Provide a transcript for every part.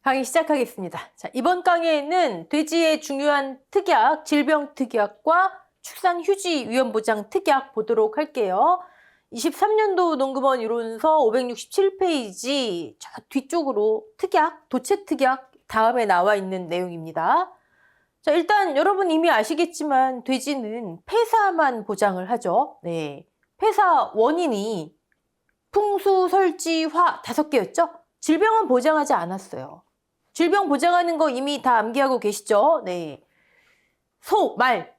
강의 시작하겠습니다. 자, 이번 강의에는 돼지의 중요한 특약, 질병 특약과 축산휴지위험보장 특약 보도록 할게요. 23년도 농구원 이론서 567페이지 저 뒤쪽으로 특약, 도체 특약 다음에 나와 있는 내용입니다. 자, 일단 여러분 이미 아시겠지만 돼지는 폐사만 보장을 하죠. 네, 폐사 원인이 풍수, 설지, 화 5개였죠? 질병은 보장하지 않았어요. 질병 보장하는 거 이미 다 암기하고 계시죠? 네. 소, 말,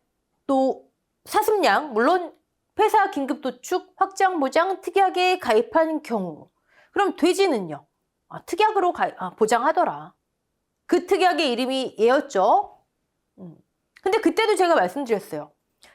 또 사슴양, 물론 폐사 긴급도축, 확장보장, 특약에 가입한 경우. 그럼 돼지는요? 특약으로 보장하더라. 그 특약의 이름이 얘였죠? 근데 그때도 제가 말씀드렸어요.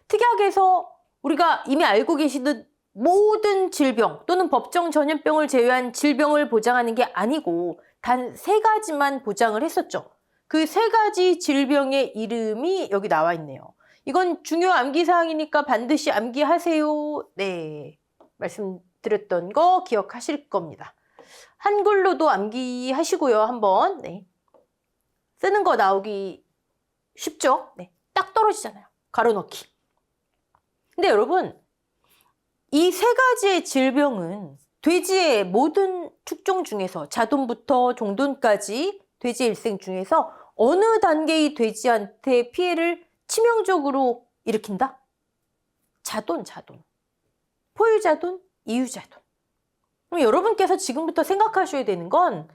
특약에서 우리가 이미 알고 계시듯 모든 질병 또는 법정 전염병을 제외한 질병을 보장하는 게 아니고 단 3가지만 보장을 했었죠. 그 3가지 질병의 이름이 여기 나와 있네요. 이건 중요 암기사항이니까 반드시 암기하세요. 네, 말씀드렸던 거 기억하실 겁니다. 한글로도 암기하시고요. 한번 네. 쓰는 거 나오기 쉽죠? 네, 딱 떨어지잖아요. 가로 넣기. 근데 여러분 이 3가지의 질병은 돼지의 모든 축종 중에서 자돈부터 종돈까지 돼지 일생 중에서 어느 단계의 돼지한테 피해를 치명적으로 일으킨다? 자돈. 포유자돈, 이유자돈. 그럼 여러분께서 지금부터 생각하셔야 되는 건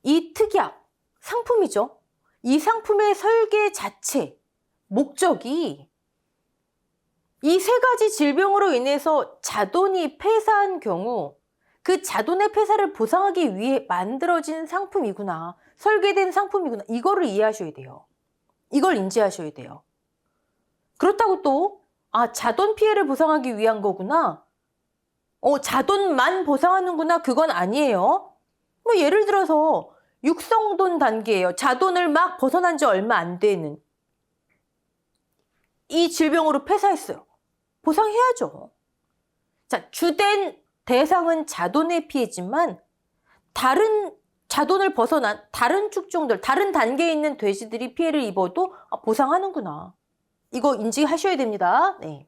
이 특약, 상품이죠. 이 상품의 설계 자체, 목적이 이 3가지 질병으로 인해서 자돈이 폐사한 경우 그 자돈의 폐사를 보상하기 위해 만들어진 상품이구나. 설계된 상품이구나. 이거를 이해하셔야 돼요. 이걸 인지하셔야 돼요. 그렇다고 또 자돈 피해를 보상하기 위한 거구나. 자돈만 보상하는구나. 그건 아니에요. 뭐 예를 들어서 육성돈 단계예요. 자돈을 막 벗어난 지 얼마 안 되는 이 질병으로 폐사했어요. 보상해야죠. 자, 주된 대상은 자돈의 피해지만 다른 자돈을 벗어난 다른 축종들, 다른 단계에 있는 돼지들이 피해를 입어도 보상하는구나. 이거 인지하셔야 됩니다. 네.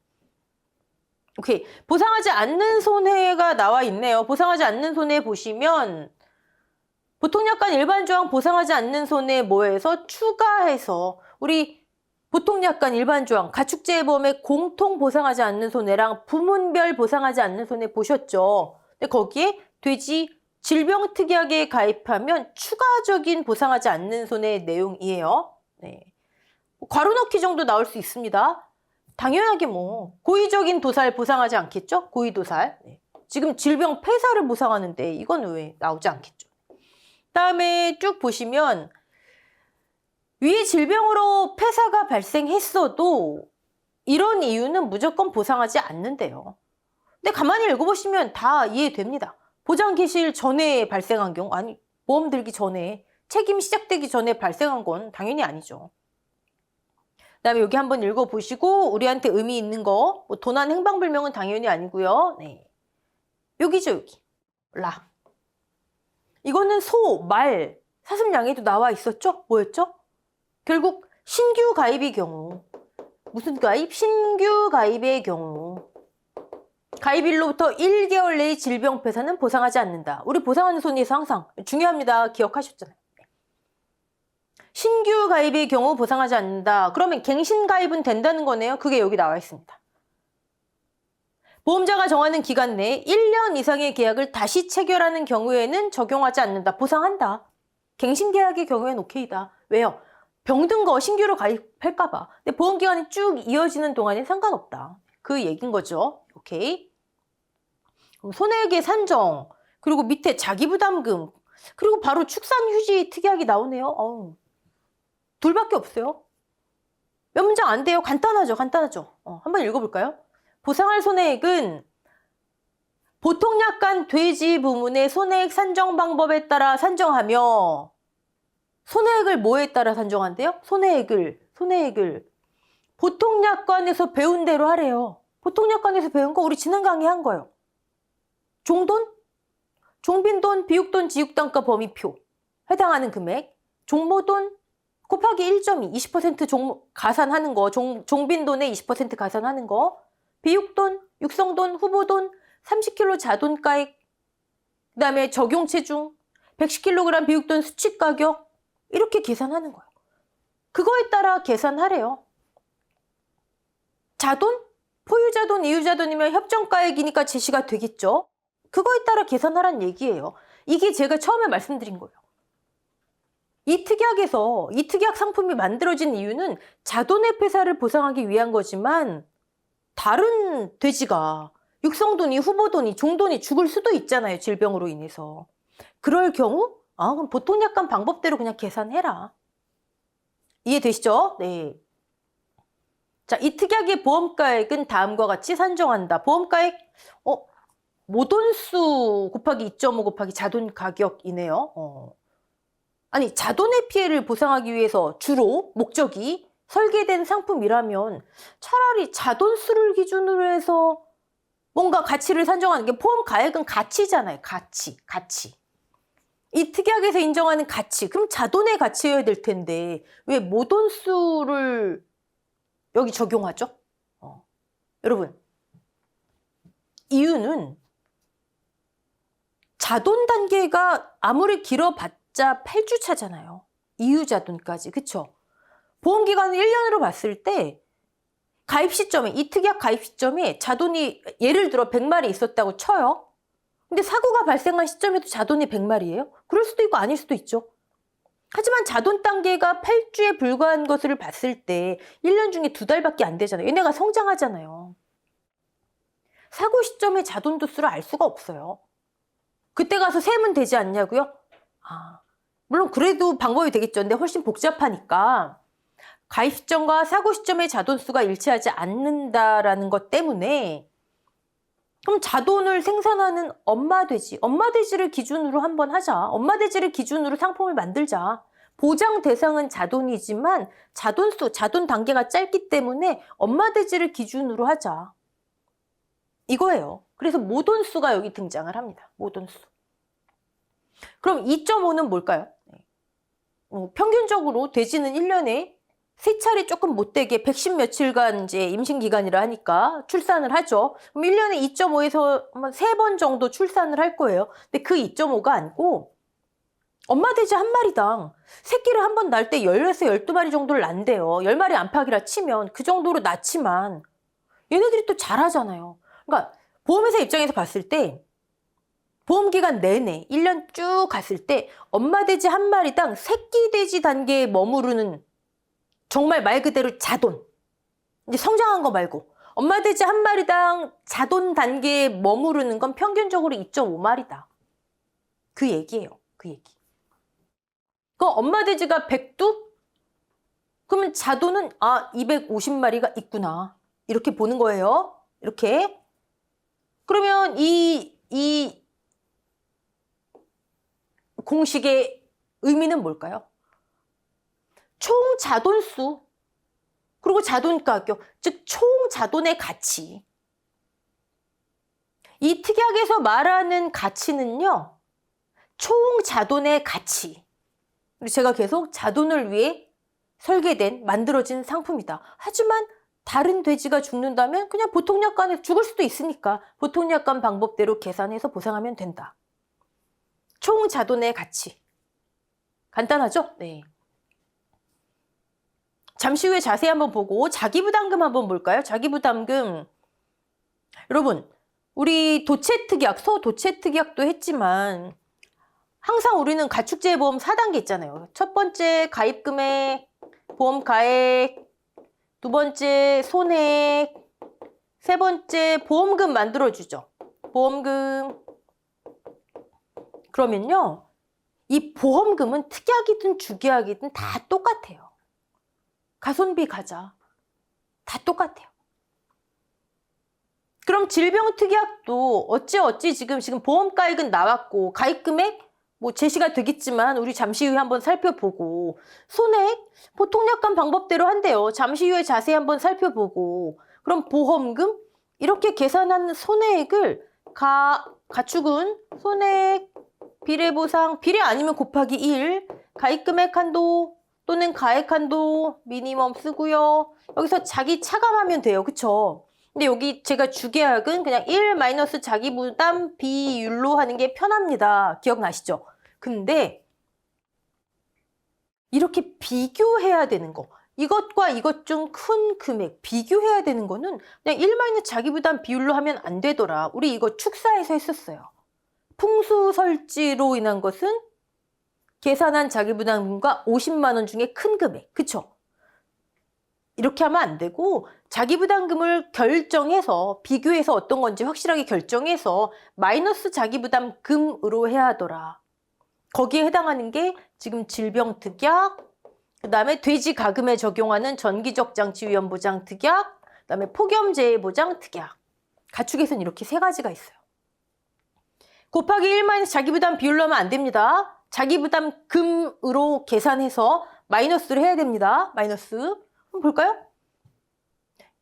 오케이. 보상하지 않는 손해가 나와 있네요. 보상하지 않는 손해 보시면 보통약관 일반조항 보상하지 않는 손해 뭐해서 추가해서 우리 보통약관 일반조항, 가축재해보험에 공통 보상하지 않는 손해랑 부문별 보상하지 않는 손해 보셨죠? 근데 거기에 돼지 질병특약에 가입하면 추가적인 보상하지 않는 손해 내용이에요. 네. 괄호 넣기 정도 나올 수 있습니다. 당연하게 뭐 고의적인 도살 보상하지 않겠죠? 고의도살. 네. 지금 질병 폐사를 보상하는데 이건 왜 나오지 않겠죠? 다음에 쭉 보시면 위의 질병으로 폐사가 발생했어도 이런 이유는 무조건 보상하지 않는데요. 근데 가만히 읽어보시면 다 이해됩니다. 보장 개시일 전에 발생한 경우, 아니 보험 들기 전에, 책임 시작되기 전에 발생한 건 당연히 아니죠. 그 다음에 여기 한번 읽어보시고 우리한테 의미 있는 거, 도난 행방불명은 당연히 아니고요. 네. 여기죠, 여기. 라. 이거는 소, 말, 사슴양에도 나와 있었죠? 뭐였죠? 결국 신규 가입의 경우, 무슨 가입? 신규 가입의 경우 가입일로부터 1개월 내의 질병 폐사는 보상하지 않는다. 우리 보상하는 손에서 항상 중요합니다. 기억하셨잖아요. 신규 가입의 경우 보상하지 않는다. 그러면 갱신 가입은 된다는 거네요. 그게 여기 나와 있습니다. 보험자가 정하는 기간 내에 1년 이상의 계약을 다시 체결하는 경우에는 적용하지 않는다. 보상한다. 갱신 계약의 경우에는 오케이다. 왜요? 병든 거 신규로 가입할까 봐. 근데 보험기간이 쭉 이어지는 동안에 상관없다. 그 얘기인 거죠. 오케이. 그럼 손해액의 산정, 그리고 밑에 자기부담금, 그리고 바로 축산휴지 특약이 나오네요. 둘밖에 없어요. 몇 문장 안 돼요. 간단하죠. 한번 읽어볼까요? 보상할 손해액은 보통약관 돼지 부문의 손해액 산정 방법에 따라 산정하며 손해액을 뭐에 따라 산정한대요? 손해액을 보통약관에서 배운 대로 하래요. 보통약관에서 배운 거 우리 지난 강의 한 거예요. 종돈, 종빈돈, 비육돈, 지육단가 범위표 해당하는 금액 종모돈 곱하기 1.2, 20% 가산하는 거, 종빈돈에 20% 가산하는 거, 비육돈, 육성돈, 후보돈, 30kg 자돈가액, 그 다음에 적용체중, 110kg 비육돈 수취가격, 이렇게 계산하는 거예요. 그거에 따라 계산하래요. 자돈? 포유자돈, 이유자돈이면 협정가액이니까 제시가 되겠죠. 그거에 따라 계산하란 얘기예요. 이게 제가 처음에 말씀드린 거예요. 이 특약에서 이 특약 상품이 만들어진 이유는 자돈의 폐사를 보상하기 위한 거지만 다른 돼지가 육성돈이, 후보돈이, 종돈이 죽을 수도 있잖아요. 질병으로 인해서. 그럴 경우 그럼 보통 약관 방법대로 그냥 계산해라. 이해되시죠? 네. 자, 이 특약의 보험가액은 다음과 같이 산정한다. 보험가액 모돈수 곱하기 2.5 곱하기 자돈 가격이네요. 아니, 자돈의 피해를 보상하기 위해서 주로 목적이 설계된 상품이라면 차라리 자돈수를 기준으로 해서 뭔가 가치를 산정하는 게, 보험가액은 가치잖아요. 가치. 이 특약에서 인정하는 가치, 그럼 자돈의 가치여야 될 텐데 왜 모돈수를 여기 적용하죠? 여러분, 이유는 자돈 단계가 아무리 길어봤자 8주 차잖아요. 이유자돈까지, 그쵸? 보험기간을 1년으로 봤을 때 가입 시점에, 이 특약 가입 시점에 자돈이 예를 들어 100마리 있었다고 쳐요. 근데 사고가 발생한 시점에도 자돈이 100마리예요? 그럴 수도 있고 아닐 수도 있죠. 하지만 자돈 단계가 8주에 불과한 것을 봤을 때 1년 중에 2달밖에 안 되잖아요. 얘네가 성장하잖아요. 사고 시점의 자돈 도수를 알 수가 없어요. 그때 가서 세면 되지 않냐고요? 물론 그래도 방법이 되겠죠. 근데 훨씬 복잡하니까 가입 시점과 사고 시점의 자돈수가 일치하지 않는다라는 것 때문에, 그럼 자돈을 생산하는 엄마돼지를 기준으로 한번 하자. 엄마돼지를 기준으로 상품을 만들자. 보장 대상은 자돈이지만 자돈 단계가 짧기 때문에 엄마돼지를 기준으로 하자. 이거예요. 그래서 모돈수가 여기 등장을 합니다. 모돈수. 그럼 2.5는 뭘까요? 평균적으로 돼지는 1년에 3차례 조금 못되게 110 며칠간 이제 임신기간이라 하니까 출산을 하죠. 그럼 1년에 2.5에서 3번 정도 출산을 할 거예요. 근데 그 2.5가 아니고 엄마 돼지 한 마리당 새끼를 한 번 낳을 때 10에서 12마리 정도를 낳는데요. 10마리 안팎이라 치면 그 정도로 낳지만 얘네들이 또 잘하잖아요. 그러니까 보험회사 입장에서 봤을 때 보험기간 내내 1년 쭉 갔을 때 엄마 돼지 한 마리당 새끼 돼지 단계에 머무르는, 정말 말 그대로 자돈, 이제 성장한 거 말고 엄마 돼지 한 마리당 자돈 단계에 머무르는 건 평균적으로 2.5마리다. 그 얘기예요. 그 얘기. 그럼 엄마 돼지가 100두? 그러면 자돈은 250마리가 있구나. 이렇게 보는 거예요. 이렇게. 그러면 이 공식의 의미는 뭘까요? 총 자돈수, 그리고 자돈 가격, 즉 총 자돈의 가치. 이 특약에서 말하는 가치는요, 총 자돈의 가치. 제가 계속 자돈을 위해 설계된, 만들어진 상품이다. 하지만 다른 돼지가 죽는다면 그냥 보통약관에 죽을 수도 있으니까 보통약관 방법대로 계산해서 보상하면 된다. 총 자돈의 가치. 간단하죠? 네. 잠시 후에 자세히 한번 보고 자기부담금 한번 볼까요? 자기부담금. 여러분, 우리 도채특약, 소도채특약도 했지만 항상 우리는 가축재보험 4단계 있잖아요. 첫 번째 가입금액, 보험가액, 두 번째 손해액, 세 번째 보험금 만들어주죠. 보험금. 그러면요, 이 보험금은 특약이든 주계약이든 다 똑같아요. 가손비 가자. 다 똑같아요. 그럼 질병특약도 어찌 지금 보험가액은 나왔고 가입금액 뭐 제시가 되겠지만 우리 잠시 후에 한번 살펴보고, 손해액 보통약관 방법대로 한대요. 잠시 후에 자세히 한번 살펴보고, 그럼 보험금 이렇게 계산한 손해액을 가축은 손해액 비례보상, 비례 아니면 곱하기 1, 가입금액 한도 또는 가액 한도 미니멈 쓰고요. 여기서 자기 차감하면 돼요. 그쵸? 근데 여기 제가 주계약은 그냥 1 마이너스 자기 부담 비율로 하는 게 편합니다. 기억나시죠? 근데 이렇게 비교해야 되는 거, 이것과 이것 중 큰 금액 비교해야 되는 거는 그냥 1 마이너스 자기 부담 비율로 하면 안 되더라. 우리 이거 축사에서 했었어요. 풍수설지로 인한 것은 계산한 자기부담금과 50만 원 중에 큰 금액. 그쵸? 이렇게 하면 안 되고 자기부담금을 결정해서 비교해서 어떤 건지 확실하게 결정해서 마이너스 자기부담금으로 해야 하더라. 거기에 해당하는 게 지금 질병특약, 그 다음에 돼지가금에 적용하는 전기적장치위험보장특약, 그 다음에 폭염재해보장특약. 가축에서는 이렇게 세 가지가 있어요. 곱하기 1 마이너스 자기부담 비율로 하면 안 됩니다. 자기부담금으로 계산해서 마이너스를 해야 됩니다. 마이너스. 한번 볼까요?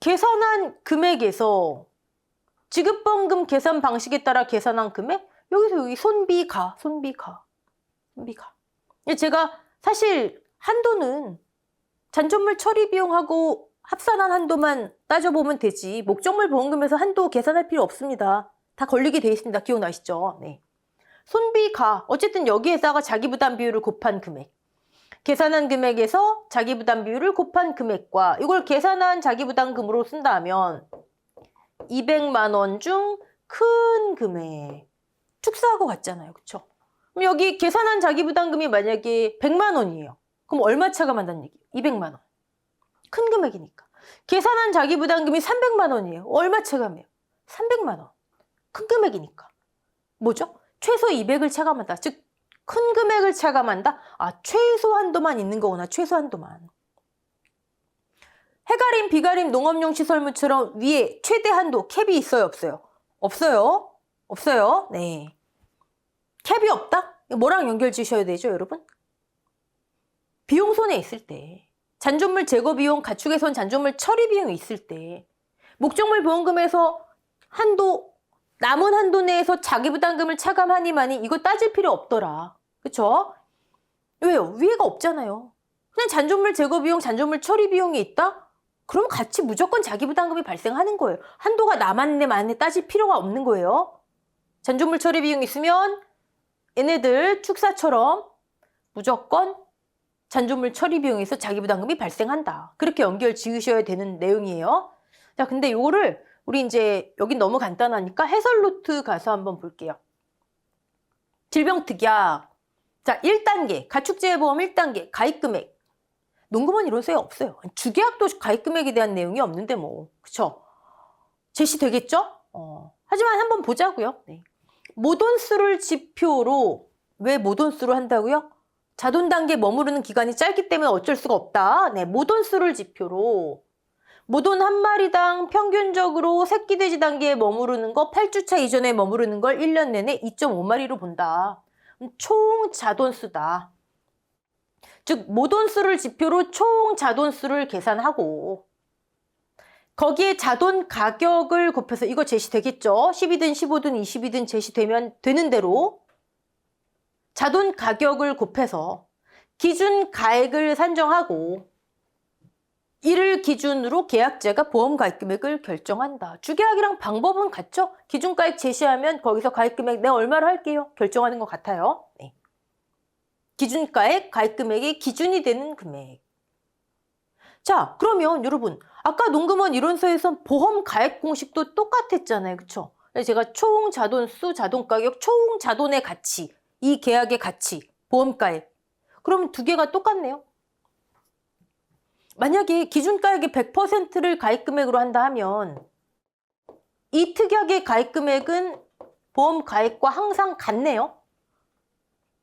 계산한 금액에서 지급번금 계산 방식에 따라 계산한 금액, 여기서 여기 손비가. 제가 사실 한도는 잔존물 처리 비용하고 합산한 한도만 따져보면 되지 목적물 보험금에서 한도 계산할 필요 없습니다. 다 걸리게 돼 있습니다. 기억나시죠? 네. 손비가 어쨌든 여기에다가 자기부담 비율을 곱한 금액, 계산한 금액에서 자기부담 비율을 곱한 금액과 이걸 계산한 자기부담금으로 쓴다면 200만 원 중 큰 금액 축사하고 같잖아요. 그쵸? 그럼 여기 계산한 자기부담금이 만약에 100만 원이에요. 그럼 얼마 차감한다는 얘기예요? 200만 원. 큰 금액이니까. 계산한 자기부담금이 300만 원이에요. 얼마 차감해요? 300만 원. 큰 금액이니까. 뭐죠? 최소 200을 차감한다. 즉, 큰 금액을 차감한다? 아, 최소 한도만 있는 거구나. 최소 한도만. 해가림, 비가림, 농업용 시설물처럼 위에 최대 한도, 캡이 있어요? 없어요? 없어요. 없어요. 네. 캡이 없다? 뭐랑 연결 지으셔야 되죠, 여러분? 비용손해 있을 때, 잔존물 제거 비용, 가축에선 잔존물 처리 비용이 있을 때, 목적물 보험금에서 한도, 남은 한도 내에서 자기부담금을 차감하니만이 이거 따질 필요 없더라. 그쵸? 왜요? 위에가 없잖아요. 그냥 잔존물 제거 비용, 잔존물 처리 비용이 있다? 그럼 같이 무조건 자기부담금이 발생하는 거예요. 한도가 남았네, 많네 따질 필요가 없는 거예요. 잔존물 처리 비용이 있으면 얘네들 축사처럼 무조건 잔존물 처리 비용에서 자기부담금이 발생한다. 그렇게 연결 지으셔야 되는 내용이에요. 자, 근데 요거를 우리 이제 여긴 너무 간단하니까 해설 노트 가서 한번 볼게요. 질병특약. 자, 1단계 가축재해보험 1단계 가입금액. 농구만 이론서에 없어요. 주계약도 가입금액에 대한 내용이 없는데 뭐. 그쵸? 제시되겠죠? 하지만 한번 보자고요. 네. 모돈수를 지표로, 왜 모돈수로 한다고요? 자돈 단계에 머무르는 기간이 짧기 때문에 어쩔 수가 없다. 네, 모돈수를 지표로 모돈 한 마리당 평균적으로 새끼 돼지 단계에 머무르는 거 8주차 이전에 머무르는 걸 1년 내내 2.5마리로 본다. 총 자돈수다. 즉 모돈수를 지표로 총 자돈수를 계산하고 거기에 자돈 가격을 곱해서 이거 제시되겠죠? 10이든 15든 20이든 제시되면 되는 대로 자돈 가격을 곱해서 기준 가액을 산정하고 이를 기준으로 계약자가 보험 가입금액을 결정한다. 주계약이랑 방법은 같죠? 기준 가액 제시하면 거기서 가입금액 내가 얼마로 할게요? 결정하는 것 같아요. 네. 기준 가액, 가입금액이 기준이 되는 금액. 자, 그러면 여러분 아까 농금원 이론서에서 보험 가액 공식도 똑같았잖아요. 그쵸? 제가 총 자돈수, 자돈가격, 총 자돈의 가치, 이 계약의 가치, 보험 가액. 그러면 두 개가 똑같네요. 만약에 기준가액의 100%를 가입금액으로 한다 하면 이 특약의 가입금액은 보험 가액과 항상 같네요.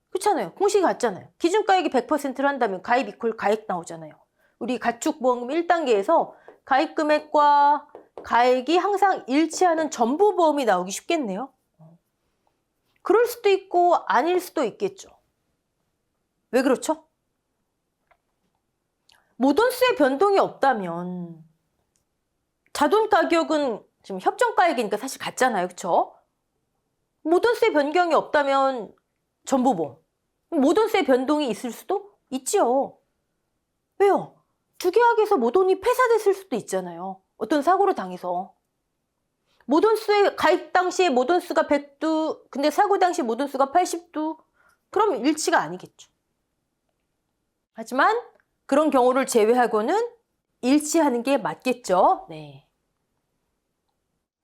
그렇잖아요. 공식이 같잖아요. 기준가액이 100%를 한다면 가입 이퀄 가액 나오잖아요. 우리 가축보험금 1단계에서 가입금액과 가액이 항상 일치하는 전부보험이 나오기 쉽겠네요. 그럴 수도 있고 아닐 수도 있겠죠. 왜 그렇죠? 모돈수의 변동이 없다면 자돈 가격은 지금 협정가액이니까 사실 같잖아요. 그렇죠? 모돈수의 변경이 없다면 전부보험. 모돈수의 변동이 있을 수도 있지요. 왜요? 주계약에서 모돈이 폐사됐을 수도 있잖아요. 어떤 사고로 당해서. 모돈수의 가입 당시에 모돈수가 100두, 근데 사고 당시 모돈수가 80두. 그럼 일치가 아니겠죠. 하지만 그런 경우를 제외하고는 일치하는 게 맞겠죠. 네.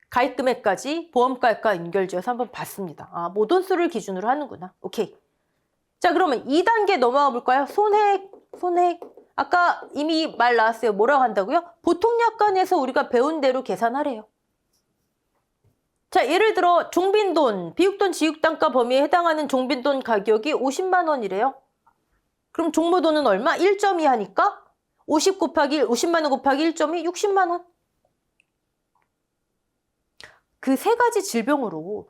가입 금액까지 보험가액과 연결지어서 한번 봤습니다. 아, 모돈수를 기준으로 하는구나. 오케이. 자, 그러면 2단계 넘어가 볼까요? 손해액. 아까 이미 말 나왔어요. 뭐라고 한다고요? 보통약관에서 우리가 배운 대로 계산하래요. 자, 예를 들어 종빈돈, 비육돈 지육단가 범위에 해당하는 종빈돈 가격이 50만 원이래요. 그럼 종모돈은 얼마? 1.2 하니까 50 곱하기 1, 50만 원 곱하기 1.2, 60만 원. 그 세 가지 질병으로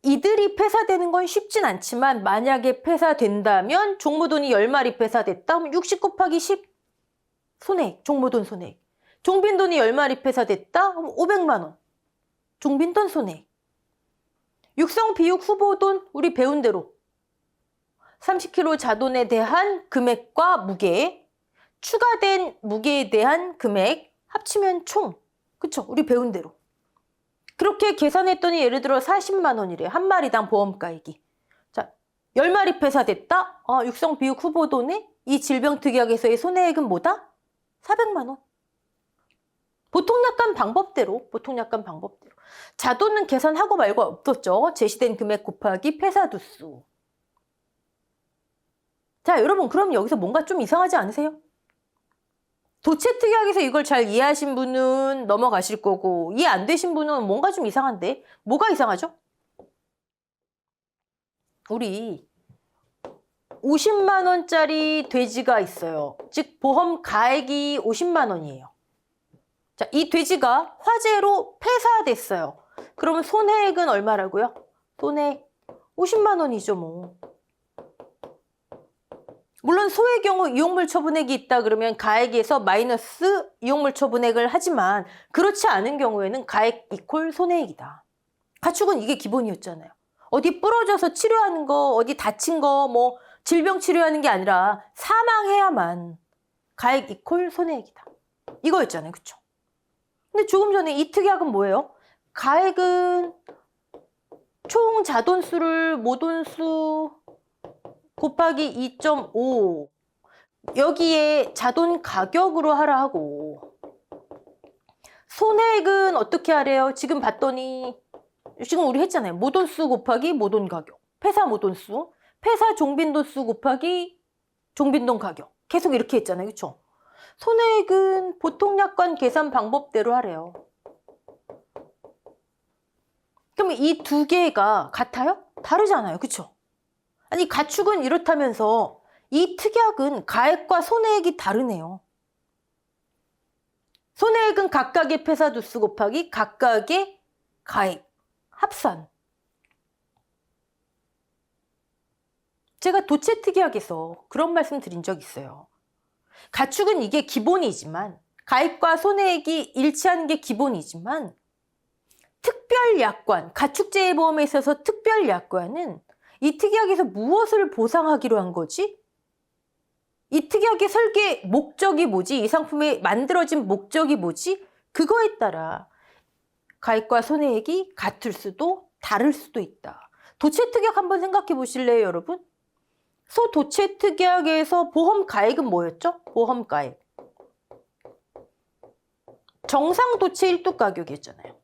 이들이 폐사되는 건 쉽진 않지만 만약에 폐사된다면 종모돈이 10마리 폐사됐다 하면 60 곱하기 10 손해액, 종모돈 손해액. 종빈돈이 10마리 폐사됐다 하면 500만 원. 종빈돈 손해액. 육성 비육 후보돈 우리 배운 대로 30kg 자돈에 대한 금액과 무게, 추가된 무게에 대한 금액 합치면 총. 그쵸? 우리 배운 대로. 그렇게 계산했더니 예를 들어 40만 원이래. 한 마리당 보험가액이. 자, 10마리 폐사됐다? 육성 비육 후보돈의 이 질병특약에서의 손해액은 뭐다? 400만 원. 보통약관 방법대로. 자돈은 계산하고 말고 없었죠. 제시된 금액 곱하기 폐사두수. 자, 여러분 그럼 여기서 뭔가 좀 이상하지 않으세요? 도체특약에서 이걸 잘 이해하신 분은 넘어가실 거고 이해 안 되신 분은 뭔가 좀 이상한데 뭐가 이상하죠? 우리 50만 원짜리 돼지가 있어요. 즉 보험 가액이 50만 원이에요. 자, 이 돼지가 화재로 폐사됐어요. 그러면 손해액은 얼마라고요? 손해액 50만 원이죠 뭐. 물론 소의 경우 이용물 처분액이 있다 그러면 가액에서 마이너스 이용물 처분액을 하지만 그렇지 않은 경우에는 가액 이퀄 손해액이다. 가축은 이게 기본이었잖아요. 어디 부러져서 치료하는 거, 어디 다친 거, 뭐 질병 치료하는 게 아니라 사망해야만 가액 이퀄 손해액이다. 이거였잖아요. 그쵸? 근데 조금 전에 이 특약은 뭐예요? 가액은 총 자돈수를 모돈수 곱하기 2.5 여기에 자돈 가격으로 하라 하고 손해액은 어떻게 하래요? 지금 봤더니 지금 우리 했잖아요. 모돈수 곱하기 모돈 가격 폐사 모돈수 폐사 종빈돈수 곱하기 종빈돈 가격 계속 이렇게 했잖아요. 그렇죠? 손해액은 보통약관 계산 방법대로 하래요. 그러면 이 두 개가 같아요? 다르잖아요. 그렇죠? 아니 가축은 이렇다면서 이 특약은 가액과 손해액이 다르네요. 손해액은 각각의 폐사두수 곱하기 각각의 가액 합산. 제가 도체특약에서 그런 말씀 드린 적 있어요. 가축은 이게 기본이지만 가액과 손해액이 일치하는 게 기본이지만 특별약관, 가축재해보험에 있어서 특별약관은 이 특약에서 무엇을 보상하기로 한 거지? 이 특약의 설계 목적이 뭐지? 이 상품의 만들어진 목적이 뭐지? 그거에 따라 가액과 손해액이 같을 수도 다를 수도 있다. 도체특약 한번 생각해 보실래요, 여러분? 소도체특약에서 보험가액은 뭐였죠? 보험가액. 정상도체 1뚝 가격이었잖아요.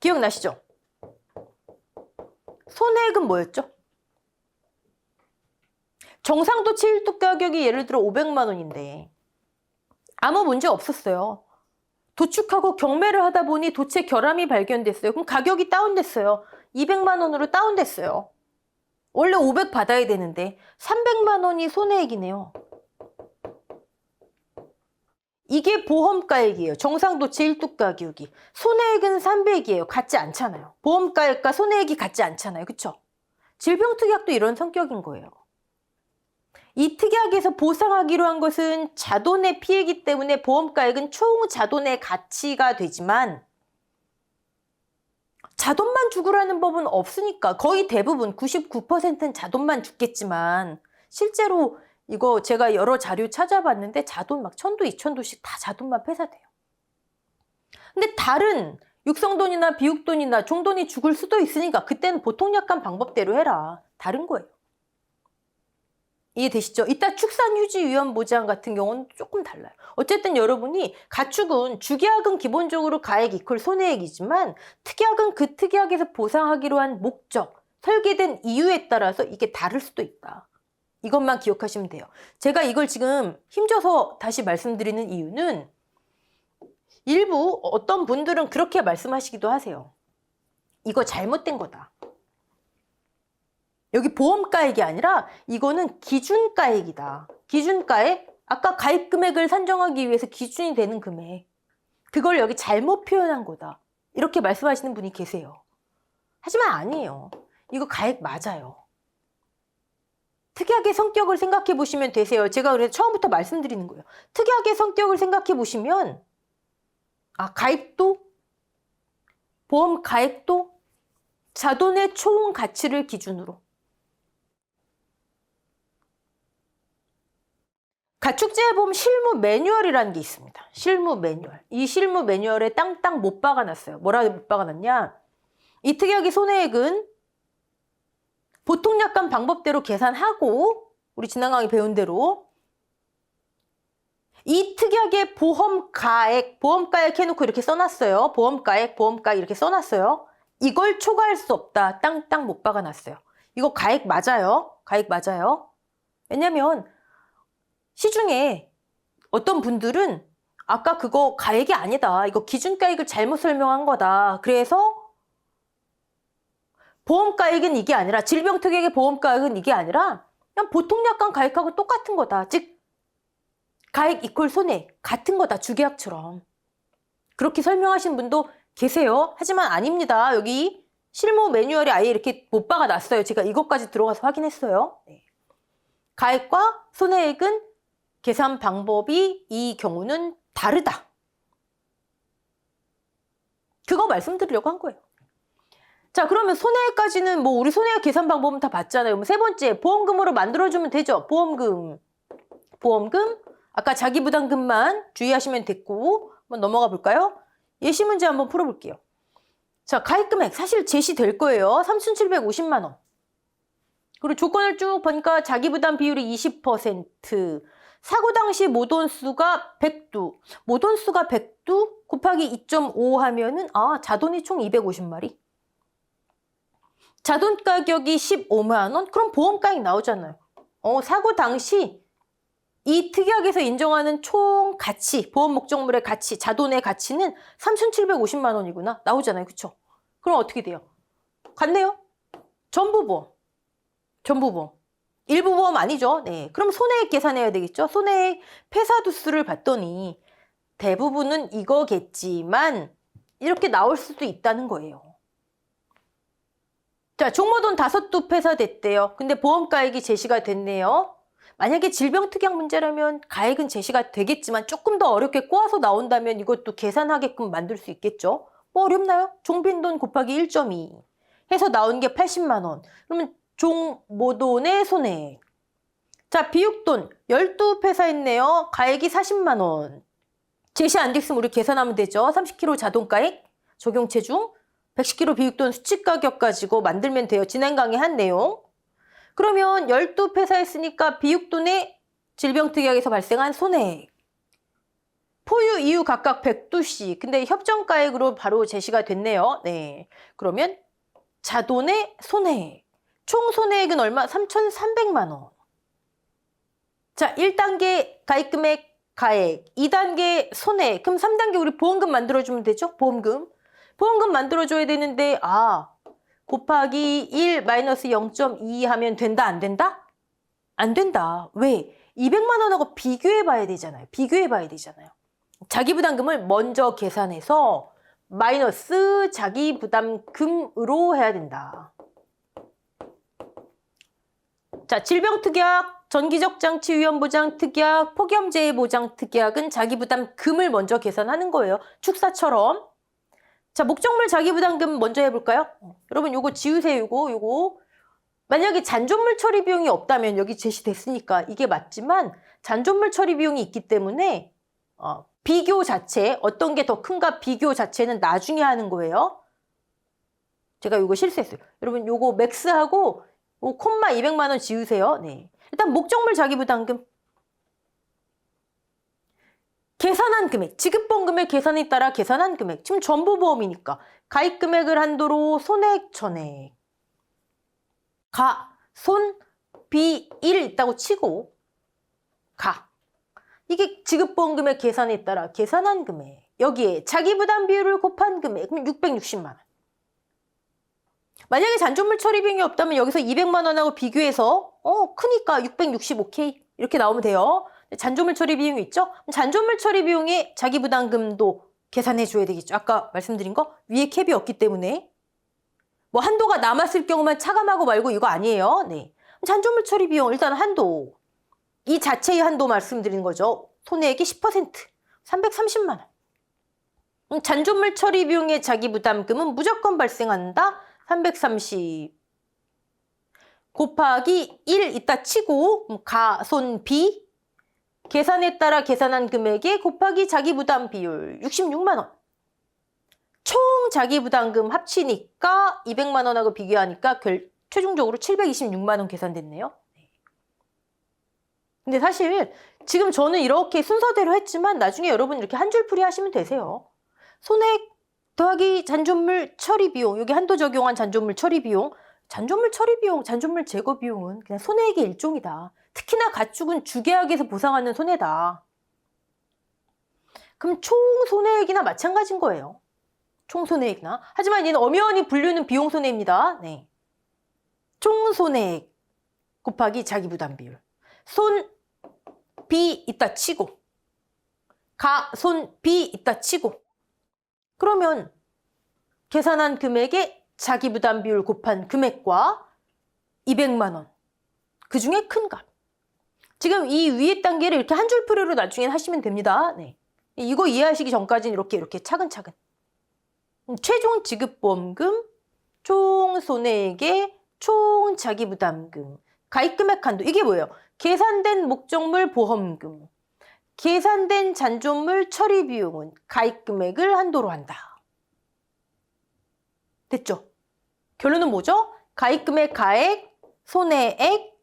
기억나시죠? 손해액은 뭐였죠? 정상도체 1뚝 가격이 예를 들어 500만 원인데 아무 문제 없었어요. 도축하고 경매를 하다 보니 도체 결함이 발견됐어요. 그럼 가격이 다운됐어요. 200만 원으로 다운됐어요. 원래 500 받아야 되는데 300만 원이 손해액이네요. 이게 보험가액이에요. 정상도체 1뚝 가격이. 손해액은 300이에요. 같지 않잖아요. 보험가액과 손해액이 같지 않잖아요. 그쵸? 질병특약도 이런 성격인 거예요. 이 특약에서 보상하기로 한 것은 자돈의 피해이기 때문에 보험가액은 총 자돈의 가치가 되지만 자돈만 주구라는 법은 없으니까 거의 대부분 99%는 자돈만 죽겠지만 실제로 이거 제가 여러 자료 찾아봤는데 자돈 막 1000도, 2000도씩 다 자돈만 폐사돼요. 근데 다른 육성돈이나 비육돈이나 종돈이 죽을 수도 있으니까 그때는 보통 약관 방법대로 해라. 다른 거예요. 이해되시죠? 이따 축산휴지위험보장 같은 경우는 조금 달라요. 어쨌든 여러분이 가축은 주계약은 기본적으로 가액 이퀄 손해액이지만 특약은 그 특약에서 보상하기로 한 목적, 설계된 이유에 따라서 이게 다를 수도 있다. 이것만 기억하시면 돼요. 제가 이걸 지금 힘줘서 다시 말씀드리는 이유는 일부 어떤 분들은 그렇게 말씀하시기도 하세요. 이거 잘못된 거다. 여기 보험가액이 아니라 이거는 기준가액이다. 기준가액, 아까 가입 금액을 산정하기 위해서 기준이 되는 금액. 그걸 여기 잘못 표현한 거다. 이렇게 말씀하시는 분이 계세요. 하지만 아니에요. 이거 가액 맞아요. 특약의 성격을 생각해 보시면 되세요. 제가 그래서 처음부터 말씀드리는 거예요. 특약의 성격을 생각해 보시면 가입도, 보험 가액도 자돈의 총 가치를 기준으로. 가축재해보험 실무 매뉴얼이라는 게 있습니다. 실무 매뉴얼. 이 실무 매뉴얼에 땅땅 못 박아놨어요. 뭐라고 못 박아놨냐? 이 특약의 손해액은 보통 약관 방법대로 계산하고 우리 지난 강의 배운 대로 이 특약의 보험가액 해놓고 이렇게 써놨어요. 보험가액 이렇게 써놨어요. 이걸 초과할 수 없다. 땅땅 못 박아놨어요. 이거 가액 맞아요. 가액 맞아요. 왜냐면 시중에 어떤 분들은 아까 그거 가액이 아니다. 이거 기준가액을 잘못 설명한 거다. 그래서 보험가액은 이게 아니라 질병특약의 보험가액은 이게 아니라 그냥 보통 약관 가액하고 똑같은 거다. 즉 가액 이퀄 손해 같은 거다. 주계약처럼. 그렇게 설명하신 분도 계세요. 하지만 아닙니다. 여기 실무 매뉴얼에 아예 이렇게 못 박아놨어요. 제가 이것까지 들어가서 확인했어요. 네. 가액과 손해액은 계산 방법이 이 경우는 다르다. 그거 말씀드리려고 한 거예요. 자, 그러면 손해까지는 우리 손해액 계산 방법은 다 봤잖아요. 세 번째, 보험금으로 만들어주면 되죠. 보험금. 아까 자기부담금만 주의하시면 됐고, 한번 넘어가 볼까요? 예시 문제 한번 풀어볼게요. 자, 가입금액 사실 제시될 거예요. 3,750만 원. 그리고 조건을 쭉 보니까 자기부담 비율이 20%, 사고 당시 모돈수가 100두, 모돈수가 100두 곱하기 2.5 하면은 자돈이 총 250마리. 자돈 가격이 15만 원? 그럼 보험가액 나오잖아요. 사고 당시 이 특약에서 인정하는 총 가치, 보험 목적물의 가치, 자돈의 가치는 3,750만 원이구나. 나오잖아요. 그쵸? 그럼 어떻게 돼요? 같네요. 전부보험. 일부 보험 아니죠. 네. 그럼 손해액 계산해야 되겠죠. 손해액 폐사두수를 봤더니 대부분은 이거겠지만 이렇게 나올 수도 있다는 거예요. 자, 종모돈 5두 폐사됐대요. 근데 보험가액이 제시가 됐네요. 만약에 질병특약 문제라면 가액은 제시가 되겠지만 조금 더 어렵게 꼬아서 나온다면 이것도 계산하게끔 만들 수 있겠죠. 어렵나요? 종빈돈 곱하기 1.2 해서 나온 게 80만 원. 그러면 종모돈의 손해액. 자, 비육돈 12 폐사했네요. 가액이 40만 원. 제시 안 됐으면 우리 계산하면 되죠. 30kg 자동가액, 적용체중, 110kg 비육돈 수치가격 가지고 만들면 돼요. 지난 강의 한 내용. 그러면 12 폐사했으니까 비육돈의 질병특약에서 발생한 손해액. 포유 이후 각각 100두씩. 근데 협정가액으로 바로 제시가 됐네요. 네. 그러면 자돈의 손해액. 총 손해액은 얼마? 3,300만 원. 자, 1단계 가입금액 가액, 2단계 손해액. 그럼 3단계 우리 보험금 만들어주면 되죠? 보험금 만들어줘야 되는데 곱하기 1 마이너스 0.2 하면 된다? 안 된다? 안 된다. 왜? 200만 원하고 비교해봐야 되잖아요. 자기부담금을 먼저 계산해서 마이너스 자기부담금으로 해야 된다. 자, 질병특약, 전기적장치위험보장 특약, 폭염재해보장 특약은 자기부담금을 먼저 계산하는 거예요. 축사처럼. 자, 목적물 자기부담금 먼저 해볼까요? 여러분 요거 지우세요. 요거. 만약에 잔존물 처리 비용이 없다면 여기 제시됐으니까 이게 맞지만 잔존물 처리 비용이 있기 때문에 비교 자체, 어떤 게 더 큰가 비교 자체는 나중에 하는 거예요. 제가 요거 실수했어요. 여러분 요거 맥스하고 콤마 200만 원 지우세요. 네. 일단 목적물 자기부담금. 계산한 금액, 지급보험 금액 계산에 따라 계산한 금액. 지금 전부보험이니까 가입 금액을 한도로 손해액 전액. 손, 비, 일 있다고 치고 이게 지급보험 금액 계산에 따라 계산한 금액. 여기에 자기부담 비율을 곱한 금액. 그럼 660만 원. 만약에 잔존물 처리 비용이 없다면 여기서 200만 원하고 비교해서 크니까 660 오케이. 이렇게 나오면 돼요. 잔존물 처리 비용이 있죠? 잔존물 처리 비용에 자기부담금도 계산해 줘야 되겠죠. 아까 말씀드린 거 위에 캡이 없기 때문에 뭐 한도가 남았을 경우만 차감하고 말고 이거 아니에요. 네. 잔존물 처리 비용 일단 한도. 이 자체의 한도 말씀드리는 거죠. 손해액이 10%. 330만 원. 잔존물 처리 비용의 자기부담금은 무조건 발생한다. 330 곱하기 1 이따 치고 손, 비 계산에 따라 계산한 금액에 곱하기 자기부담 비율 66만 원. 총 자기부담금 합치니까 200만 원하고 비교하니까 최종적으로 726만 원 계산됐네요. 근데 사실 지금 저는 이렇게 순서대로 했지만 나중에 여러분 이렇게 한 줄 풀이 하시면 되세요. 손해액 더하기 잔존물 처리 비용, 여기 한도 적용한 잔존물 처리 비용, 잔존물 처리 비용, 잔존물 제거 비용은 그냥 손해액의 일종이다. 특히나 가축은 주계약에서 보상하는 손해다. 그럼 총 손해액이나 마찬가지인 거예요. 총 손해액이나. 하지만 얘는 엄연히 분류는 비용 손해입니다. 네. 총 손해액 곱하기 자기부담 비율. 손, 비 있다 치고 손, 비 있다 치고 그러면 계산한 금액에 자기부담 비율 곱한 금액과 200만 원. 그 중에 큰 값. 지금 이 위에 단계를 이렇게 한 줄 풀이로 나중에 하시면 됩니다. 네. 이거 이해하시기 전까지는 이렇게 차근차근. 최종 지급보험금, 총 손해액의 총 자기부담금, 가입금액 한도. 이게 뭐예요? 계산된 목적물 보험금, 계산된 잔존물 처리 비용은 가입금액을 한도로 한다. 됐죠? 결론은 뭐죠? 가입금액 가액, 손해액,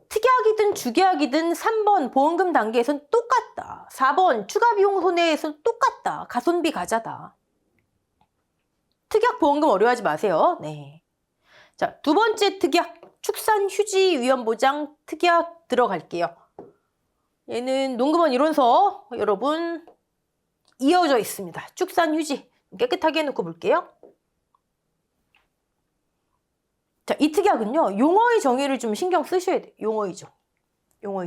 특약이든 주계약이든 3번 보험금 단계에선 똑같다. 4번 추가 비용 손해에선 똑같다. 가손비 가자다. 특약 보험금 어려워하지 마세요. 네. 자, 두 번째 특약, 축산 휴지 위험 보장 특약 들어갈게요. 얘는 농구먼 이론서 여러분 이어져 있습니다. 축산 휴지 깨끗하게 해놓고 볼게요. 자, 이 특약은요, 용어의 정의를 좀 신경 쓰셔야 돼요. 용어의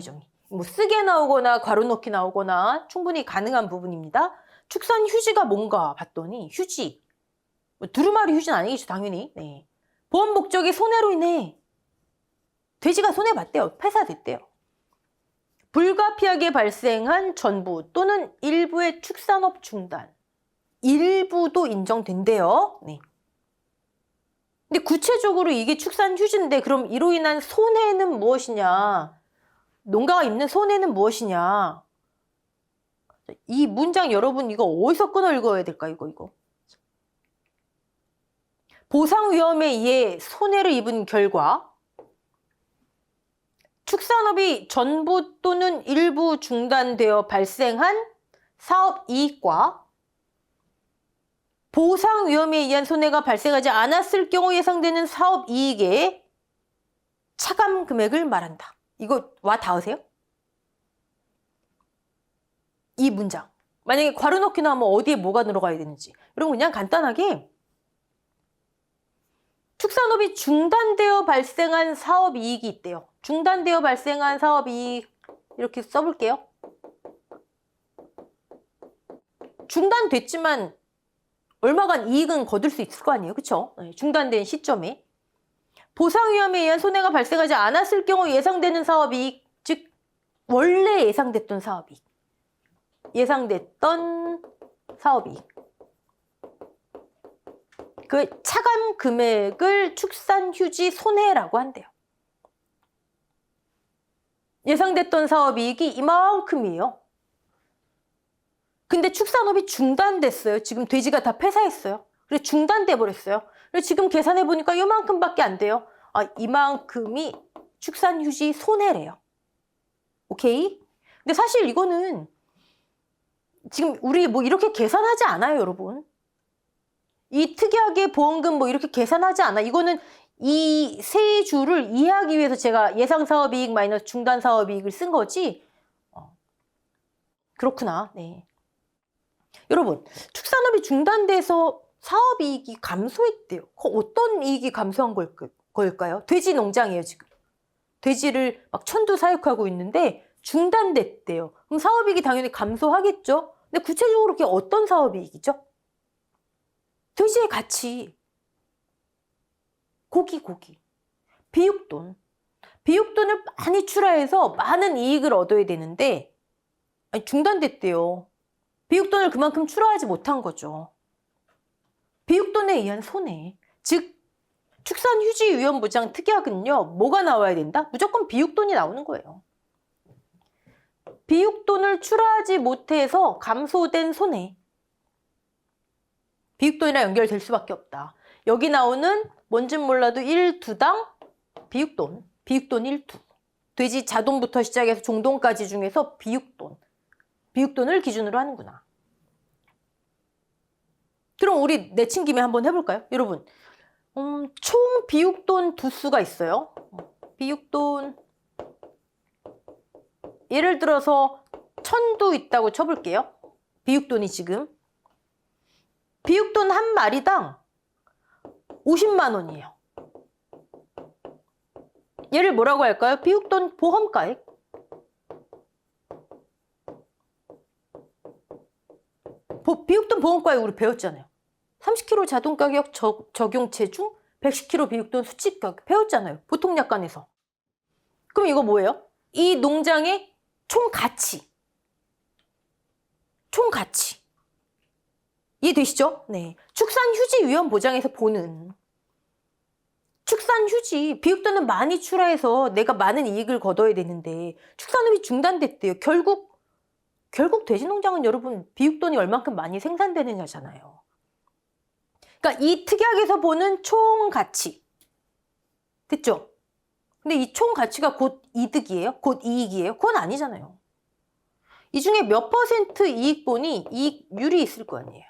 정의. 뭐 쓰게 나오거나 괄호 넣기 나오거나 충분히 가능한 부분입니다. 축산 휴지가 뭔가 봤더니 휴지. 뭐 두루마리 휴지는 아니겠죠, 당연히. 네. 보험 목적의 손해로 인해 돼지가 손해봤대요. 폐사됐대요. 불가피하게 발생한 전부 또는 일부의 축산업 중단. 일부도 인정된대요. 네. 근데 구체적으로 이게 축산 휴지인데 그럼 이로 인한 손해는 무엇이냐? 농가가 입는 손해는 무엇이냐? 이 문장 여러분 이거 어디서 끊어 읽어야 될까? 이거. 보상 위험에 의해 손해를 입은 결과 축산업이 전부 또는 일부 중단되어 발생한 사업 이익과 보상 위험에 의한 손해가 발생하지 않았을 경우 예상되는 사업 이익의 차감 금액을 말한다. 이거 와 닿으세요? 이 문장. 만약에 괄호 넣기 나오면 어디에 뭐가 들어가야 되는지. 여러분 그냥 간단하게 축산업이 중단되어 발생한 사업 이익이 있대요. 중단되어 발생한 사업 이익 이렇게 써볼게요. 중단됐지만 얼마간 이익은 거둘 수 있을 거 아니에요. 그렇죠? 중단된 시점에. 보상 위험에 의한 손해가 발생하지 않았을 경우 예상되는 사업이익, 즉 원래 예상됐던 사업이익. 예상됐던 사업이익. 그 차감 금액을 축산휴지 손해라고 한대요. 예상됐던 사업이익이 이만큼이에요. 근데 축산업이 중단됐어요. 지금 돼지가 다 폐사했어요. 그래서 중단돼 버렸어요. 그래서 지금 계산해 보니까 이만큼밖에 안 돼요. 아, 이만큼이 축산휴지 손해래요. 오케이? 근데 사실 이거는 지금 우리 뭐 이렇게 계산하지 않아요, 여러분. 이 특약의 보험금 뭐 이렇게 계산하지 않아. 이거는 이 세 줄을 이해하기 위해서 제가 예상 사업이익 마이너스 중단 사업이익을 쓴 거지. 그렇구나. 네. 여러분, 축산업이 중단돼서 사업이익이 감소했대요. 어떤 이익이 감소한 걸까요? 돼지 농장이에요, 지금. 돼지를 막 천두사육하고 있는데 중단됐대요. 그럼 사업이익이 당연히 감소하겠죠? 근데 구체적으로 그게 어떤 사업이익이죠? 돼지의 가치. 고기. 비육돈. 비육돈을 많이 출하해서 많은 이익을 얻어야 되는데 중단됐대요. 비육돈을 그만큼 출하하지 못한 거죠. 비육돈에 의한 손해. 즉 축산휴지위험보장 특약은요. 뭐가 나와야 된다? 무조건 비육돈이 나오는 거예요. 비육돈을 출하하지 못해서 감소된 손해. 비육돈이랑 연결될 수밖에 없다. 여기 나오는 뭔진 몰라도 1두당 비육돈 1두. 돼지 자돈부터 시작해서 종돈까지 중에서 비육돈을 기준으로 하는구나. 그럼 우리 내친 김에 한번 해볼까요? 여러분, 총 비육돈 두수가 있어요. 비육돈 예를 들어서 1000두 있다고 쳐볼게요. 비육돈이 지금 비육돈 한 마리당 50만 원이에요. 얘를 뭐라고 할까요? 비육돈 보험가액. 비육돈 보험가액 우리 배웠잖아요. 30kg 자동가격 적용 체중, 110kg 비육돈 수칙가격 배웠잖아요. 보통약관에서. 그럼 이거 뭐예요? 이 농장의 총가치. 이해되시죠? 네. 축산휴지위험보장에서 보는 축산휴지, 비육돈은 많이 출하해서 내가 많은 이익을 거둬야 되는데 축산업이 중단됐대요. 결국 돼지농장은 여러분 비육돈이 얼만큼 많이 생산되느냐잖아요. 그러니까 이 특약에서 보는 총가치. 됐죠? 근데 이 총가치가 곧 이득이에요? 곧 이익이에요? 그건 아니잖아요. 이 중에 몇 % 이익분이 이익률이 있을 거 아니에요.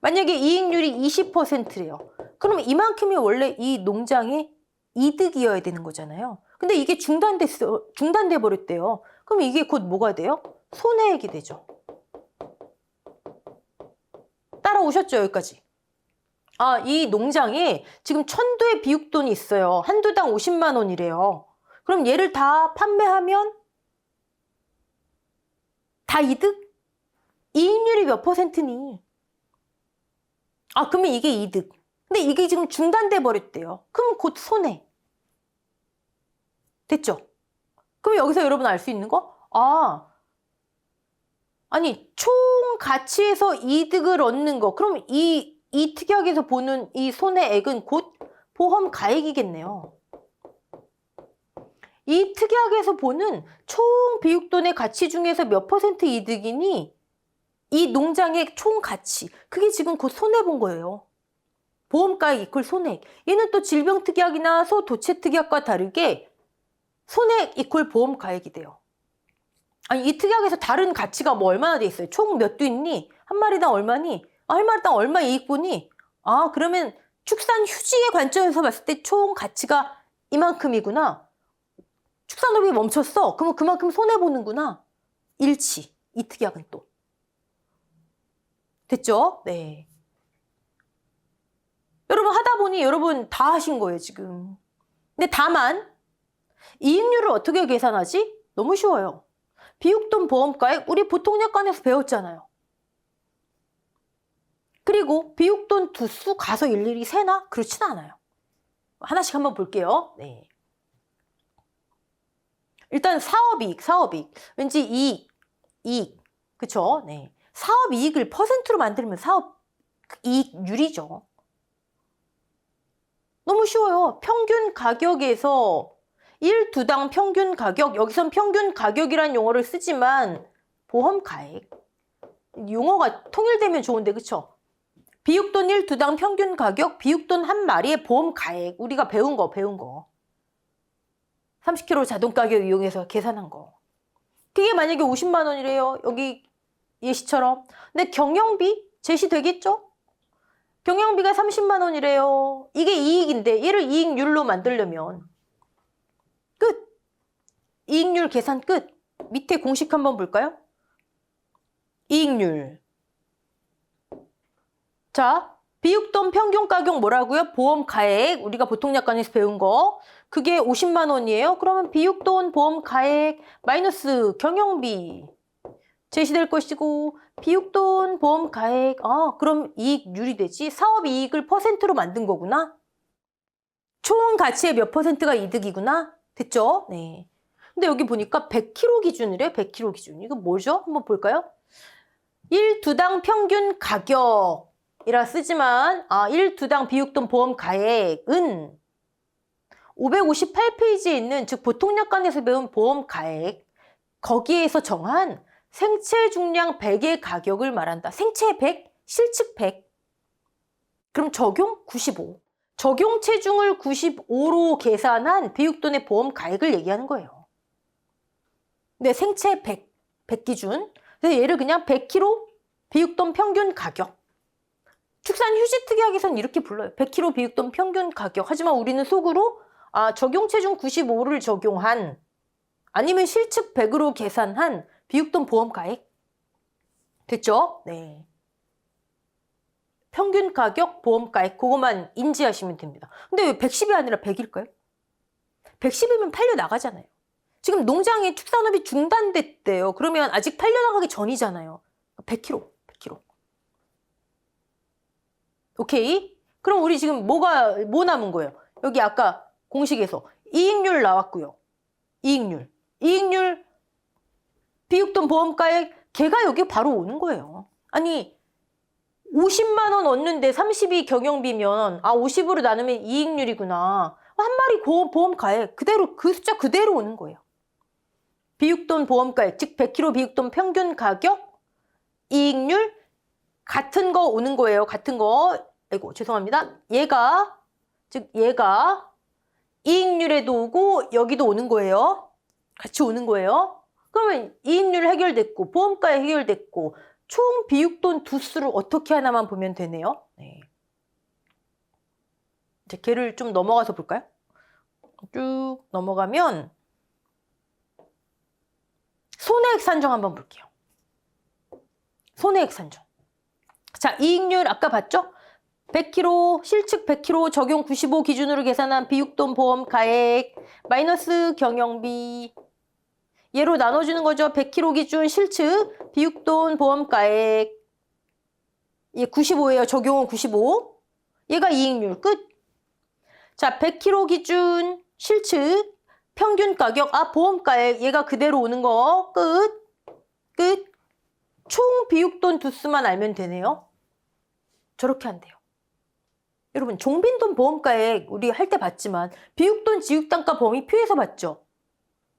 만약에 이익률이 20%래요. 그럼 이만큼이 원래 이 농장의 이득이어야 되는 거잖아요. 근데 이게 중단돼 버렸대요. 그럼 이게 곧 뭐가 돼요? 손해액이 되죠. 따라오셨죠, 여기까지? 아, 이 농장에 지금 1000두의 비육돈이 있어요. 한 두당 50만 원이래요. 그럼 얘를 다 판매하면 다 이득? 이익률이 몇 %니? 아, 그러면 이게 이득. 근데 이게 지금 중단돼 버렸대요. 그럼 곧 손해. 됐죠? 그럼 여기서 여러분 알 수 있는 거? 아니 총 가치에서 이득을 얻는 거. 그럼 이 특약에서 보는 이 손해액은 곧 보험 가액이겠네요. 이 특약에서 보는 총 비육돈의 가치 중에서 몇 % 이득이니 이 농장의 총 가치. 그게 지금 곧 손해본 거예요. 보험가액 이퀄 손해액. 얘는 또 질병특약이나 소도체특약과 다르게 손해액 이퀄 보험가액이 돼요. 아니 이 특약에서 다른 가치가 뭐 얼마나 돼 있어요? 총 몇 두 있니? 한 마리당 얼마니? 한 마리당 얼마 이익분이? 그러면 축산휴지의 관점에서 봤을 때 총 가치가 이만큼이구나. 축산업이 멈췄어. 그러면 그만큼 손해보는구나. 일치. 이 특약은 또. 됐죠? 네. 여러분 하다 보니 여러분 다 하신 거예요, 지금. 근데 다만 이익률을 어떻게 계산하지? 너무 쉬워요. 비육돈 보험가액 우리 보통약관에서 배웠잖아요. 그리고 비육돈 두수 가서 일일이 세나? 그렇진 않아요. 하나씩 한번 볼게요. 네. 일단 사업이익. 왠지 이익. 그쵸? 네. 사업이익을 %로 만들면 사업이익률이죠. 너무 쉬워요. 평균 가격에서 1, 2당 평균 가격, 여기선 평균 가격이란 용어를 쓰지만 보험 가액. 용어가 통일되면 좋은데 그쵸? 비육돈 1, 2당 평균 가격, 비육돈 한 마리의 보험 가액. 우리가 배운 거. 30km 자동 가격 이용해서 계산한 거. 그게 만약에 50만 원이래요. 여기 예시처럼. 근데 경영비 제시되겠죠? 경영비가 30만 원이래요. 이게 이익인데 얘를 이익률로 만들려면 끝. 이익률 계산 끝. 밑에 공식 한번 볼까요? 이익률. 자, 비육돈 평균 가격 뭐라고요? 보험 가액. 우리가 보통약관에서 배운 거. 그게 50만 원이에요. 그러면 비육돈 보험 가액 마이너스 경영비 제시될 것이고 비육돈 보험 가액. 그럼 이익률이 되지. 사업 이익을 퍼센트로 만든 거구나. 총 가치의 몇 퍼센트가 이득이구나. 됐죠? 네. 근데 여기 보니까 100kg 기준이래. 100kg 기준. 이거 뭐죠? 한번 볼까요? 1, 2당 평균 가격이라 쓰지만 1, 2당 비육돈 보험 가액은 558페이지에 있는 즉 보통약관에서 배운 보험 가액 거기에서 정한 생체 중량 100의 가격을 말한다. 생체 100, 실측 100. 그럼 적용 95. 적용 체중을 95로 계산한 비육돈의 보험 가액을 얘기하는 거예요. 네, 생체 100, 100 기준. 그래서 얘를 그냥 100kg 비육돈 평균 가격. 축산 휴지 특약에서는 이렇게 불러요. 100kg 비육돈 평균 가격. 하지만 우리는 속으로 적용 체중 95를 적용한 아니면 실측 100으로 계산한 비육돈 보험 가액. 됐죠? 네. 평균 가격 보험 가액 그것만 인지하시면 됩니다. 근데 왜 110이 아니라 100일까요? 110이면 팔려 나가잖아요. 지금 농장의 축산업이 중단됐대요. 그러면 아직 팔려 나가기 전이잖아요. 100kg. 오케이? 그럼 우리 지금 뭐 남은 거예요? 여기 아까 공식에서 이익률 나왔고요. 이익률 비육돈 보험가액 걔가 여기 바로 오는 거예요. 아니 50만 원 얻는데 30이 경영비면 50으로 나누면 이익률이구나. 한 마리 보험가액 그대로 그 숫자 그대로 오는 거예요. 비육돈 보험가액 즉 100kg 비육돈 평균 가격 이익률 같은 거 오는 거예요. 같은 거. 아이고 죄송합니다. 얘가 이익률에도 오고 여기도 오는 거예요. 같이 오는 거예요. 그러면 이익률 해결됐고 보험가액 해결됐고 총 비육돈 두수를 어떻게 하나만 보면 되네요. 네. 이제 걔를 좀 넘어가서 볼까요? 쭉 넘어가면 손해액 산정 한번 볼게요. 손해액 산정. 자, 이익률 아까 봤죠? 100kg, 실측 100kg, 적용 95 기준으로 계산한 비육돈 보험 가액 마이너스 경영비 얘로 나눠주는 거죠. 100kg 기준 실측 비육돈 보험 가액 얘 95예요. 적용은 95. 얘가 이익률 끝. 자, 100kg 기준 실측 평균 가격 보험 가액 얘가 그대로 오는 거 끝. 총 비육돈 두수만 알면 되네요. 저렇게 한대요. 여러분 종빈돈 보험가액 우리 할 때 봤지만 비육돈 지육단가 범위표에서 봤죠.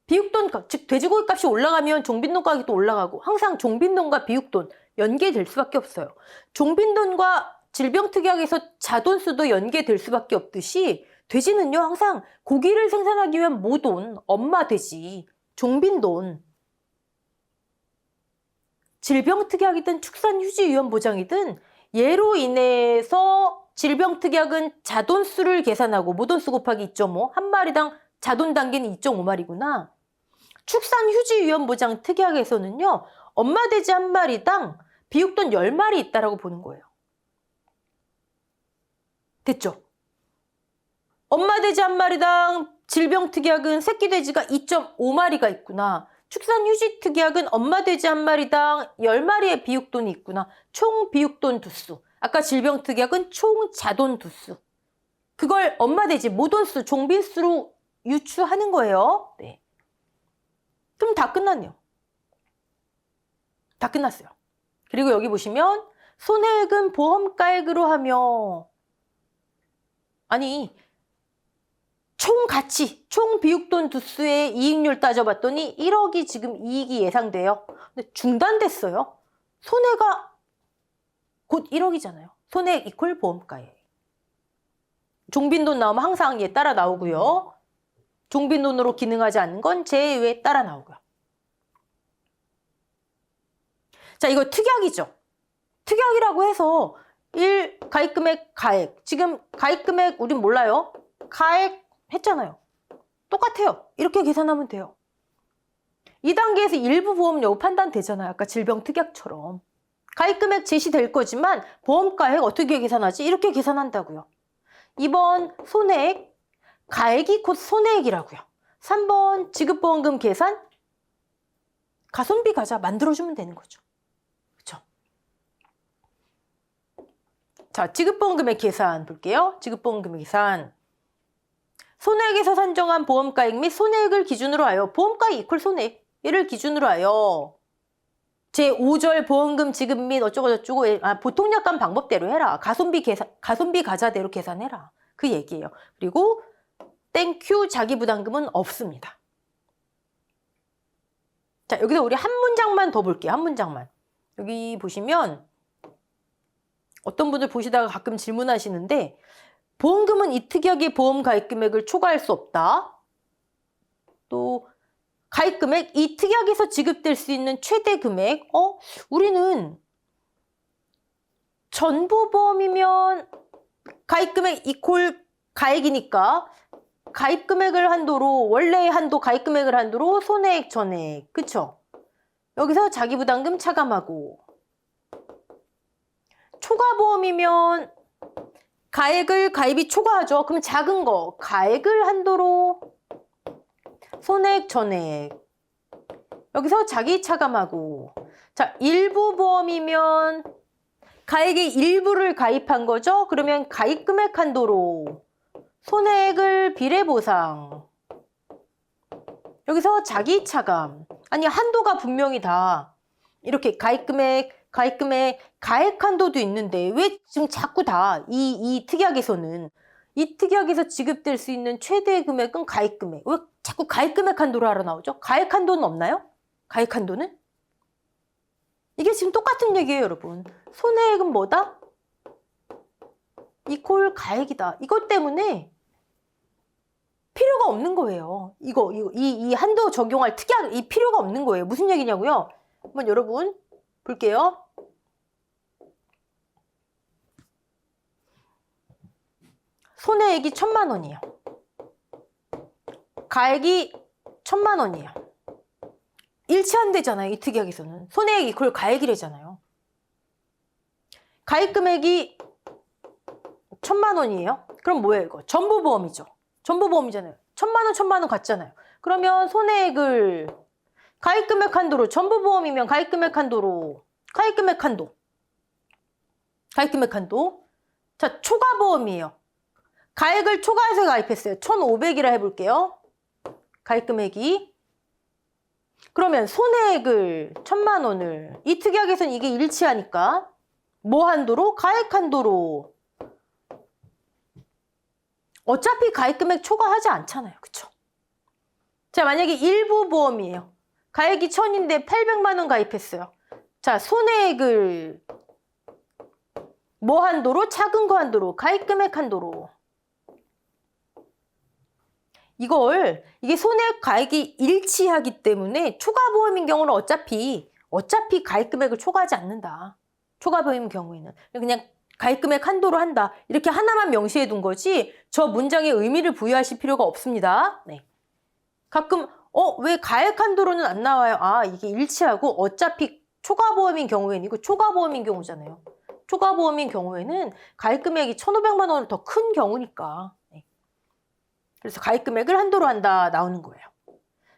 비육돈 즉 돼지고기 값이 올라가면 종빈돈 가격도 올라가고 항상 종빈돈과 비육돈 연계될 수밖에 없어요. 종빈돈과 질병특약에서 자돈수도 연계될 수밖에 없듯이 돼지는요 항상 고기를 생산하기 위한 모돈, 엄마 돼지, 종빈돈 질병특약이든 축산휴지위험보장이든 얘로 인해서 질병특약은 자돈수를 계산하고 모돈수 곱하기 2.5 한 마리당 자돈 단계는 2.5마리구나. 축산휴지위험보장 특약에서는요. 엄마 돼지 한 마리당 비육돈 10마리 있다라고 보는 거예요. 됐죠? 엄마 돼지 한 마리당 질병특약은 새끼 돼지가 2.5마리가 있구나. 축산휴지특약은 엄마 돼지 한 마리당 10마리의 비육돈이 있구나. 총 비육돈 두수. 아까 질병특약은 총 자돈 두수. 그걸 엄마 돼지 모돈수, 종빈수로 유추하는 거예요. 네. 그럼 다 끝났네요. 다 끝났어요. 그리고 여기 보시면 손해액은 보험가액으로 하며 아니 총 가치, 총 비육돈 두수의 이익률 따져봤더니 1억이 지금 이익이 예상돼요. 근데 중단됐어요. 손해가 곧 1억이잖아요. 손해액 이퀄 보험가액. 종빈돈 나오면 항상 얘 따라 나오고요. 종빈돈으로 기능하지 않는 건 제외에 따라 나오고요. 자, 이거 특약이죠. 특약이라고 해서 가입금액 가액. 지금 가입금액 우린 몰라요. 가액 했잖아요. 똑같아요. 이렇게 계산하면 돼요. 2단계에서 일부 보험료 판단되잖아요. 아까 질병 특약처럼. 가입금액 제시될 거지만 보험가액 어떻게 계산하지? 이렇게 계산한다고요. 2번 손해액, 가액이 곧 손해액이라고요. 3번 지급보험금 계산, 가성비 가자 만들어주면 되는 거죠. 그렇죠? 자, 지급보험금액 계산 볼게요. 지급보험금액 계산. 손해액에서 산정한 보험가액 및 손해액을 기준으로 하여 보험가액 이퀄 손해액 얘를 기준으로 하여 제5절 보험금 지급 및 어쩌고저쩌고 보통약관 방법대로 해라. 가성비 가자대로 계산해라. 그 얘기예요. 그리고 땡큐 자기부담금은 없습니다. 자, 여기서 우리 한 문장만 더 볼게요. 한 문장만. 여기 보시면 어떤 분들 보시다가 가끔 질문하시는데 보험금은 이 특약의 보험 가입 금액을 초과할 수 없다. 또 가입 금액, 이 특약에서 지급될 수 있는 최대 금액. 우리는 전부 보험이면 가입 금액 이퀄 가액이니까 가입 금액을 한도로 원래의 한도 가입 금액을 한도로 손해액 전액. 그쵸? 여기서 자기부담금 차감하고 초과 보험이면 가입이 초과하죠. 그럼 작은 거 가액을 한도로 손해액 전액. 여기서 자기 차감하고. 자, 일부 보험이면 가액의 일부를 가입한 거죠. 그러면 가입 금액 한도로 손해액을 비례보상. 여기서 자기 차감. 아니, 한도가 분명히 다 이렇게 가입 금액, 가액 한도도 있는데 왜 지금 자꾸 다 이 특약에서는 이 특약에서 지급될 수 있는 최대 금액은 가입 금액. 왜 자꾸 가입 금액 한도로 하러 나오죠? 가액 한도는 없나요? 가액 한도는? 이게 지금 똑같은 얘기예요, 여러분. 손해액은 뭐다? 이퀄 가액이다. 이것 때문에 필요가 없는 거예요. 이 한도 적용할 특약, 이 필요가 없는 거예요. 무슨 얘기냐고요? 한번 여러분 볼게요. 손해액이 1,000만 원이에요. 가액이 1,000만 원이에요. 일치 안 되잖아요. 이 특약에서는. 손해액 이퀄 가액이래잖아요. 가입 금액이 1,000만 원이에요. 그럼 뭐예요 이거? 전부보험이죠. 전부보험이잖아요. 1,000만 원 같잖아요. 그러면 손해액을 가입 금액 한도로 전부보험이면 가입 금액 한도로 가입 금액 한도. 자, 초과보험이에요. 가액을 초과해서 가입했어요. 1,500이라 해볼게요. 가입 금액이. 그러면 손해액을 1,000만 원을 이 특약에서는 이게 일치하니까 뭐 한도로? 가액 한도로. 어차피 가입 금액 초과하지 않잖아요. 그쵸? 자, 만약에 일부 보험이에요. 가액이 1,000인데 800만 원 가입했어요. 자, 손해액을 뭐 한도로? 작은 거 한도로. 가입 금액 한도로. 이게 손해액 가액이 일치하기 때문에 초과보험인 경우는 어차피 가입 금액을 초과하지 않는다. 초과보험인 경우에는 그냥 가입 금액 한도로 한다. 이렇게 하나만 명시해 둔 거지 저 문장에 의미를 부여하실 필요가 없습니다. 네. 가끔 왜 가액 한도로는 안 나와요? 이게 일치하고 어차피 초과보험인 경우에는 이거 초과보험인 경우잖아요. 초과보험인 경우에는 가입 금액이 1,500만 원을 더 큰 경우니까. 네. 그래서 가입 금액을 한도로 한다 나오는 거예요.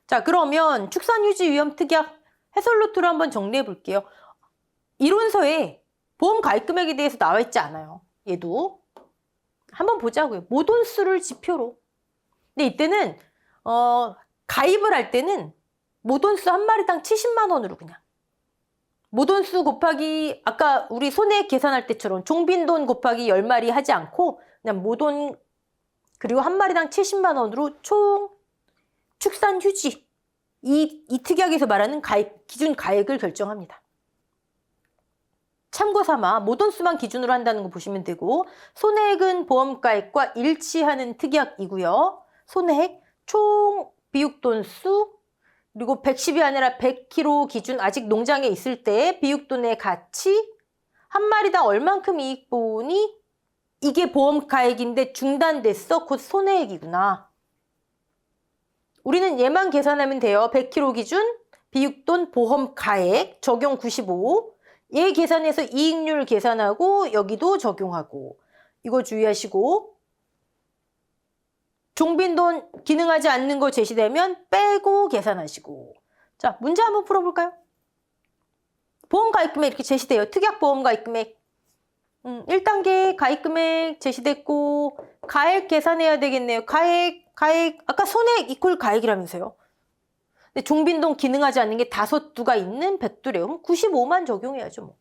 자, 그러면 축산휴지위험특약 해설 노트를 한번 정리해 볼게요. 이론서에 보험 가입 금액에 대해서 나와 있지 않아요. 얘도 한번 보자고요. 모돈수를 지표로. 근데 이때는 가입을 할 때는 모돈수 한 마리당 70만 원으로 그냥. 모돈수 곱하기 아까 우리 손해액 계산할 때처럼 종빈돈 곱하기 10마리 하지 않고 그냥 모돈 그리고 한 마리당 70만 원으로 총 축산 휴지 이 특약에서 말하는 기준 가액을 결정합니다. 참고 삼아 모돈수만 기준으로 한다는 거 보시면 되고 손해액은 보험가액과 일치하는 특약이고요. 손해액 총 비육돈수 그리고 110이 아니라 100kg 기준 아직 농장에 있을 때 비육돈의 가치 한 마리당 얼만큼 이익 보니 이게 보험가액인데 중단됐어 곧 손해액이구나. 우리는 얘만 계산하면 돼요. 100kg 기준 비육돈 보험가액 적용 95 얘 계산해서 이익률 계산하고 여기도 적용하고 이거 주의하시고 종빈돈 기능하지 않는 거 제시되면 빼고 계산하시고 자 문제 한번 풀어볼까요? 보험가입금액 이렇게 제시돼요. 특약보험가입금액 1단계 가입금액 제시됐고 가액 계산해야 되겠네요. 가액 아까 손해액 이퀄 가액이라면서요. 근데 종빈돈 기능하지 않는 게 5두가 있는 백두래요. 95만 적용해야죠. 뭐.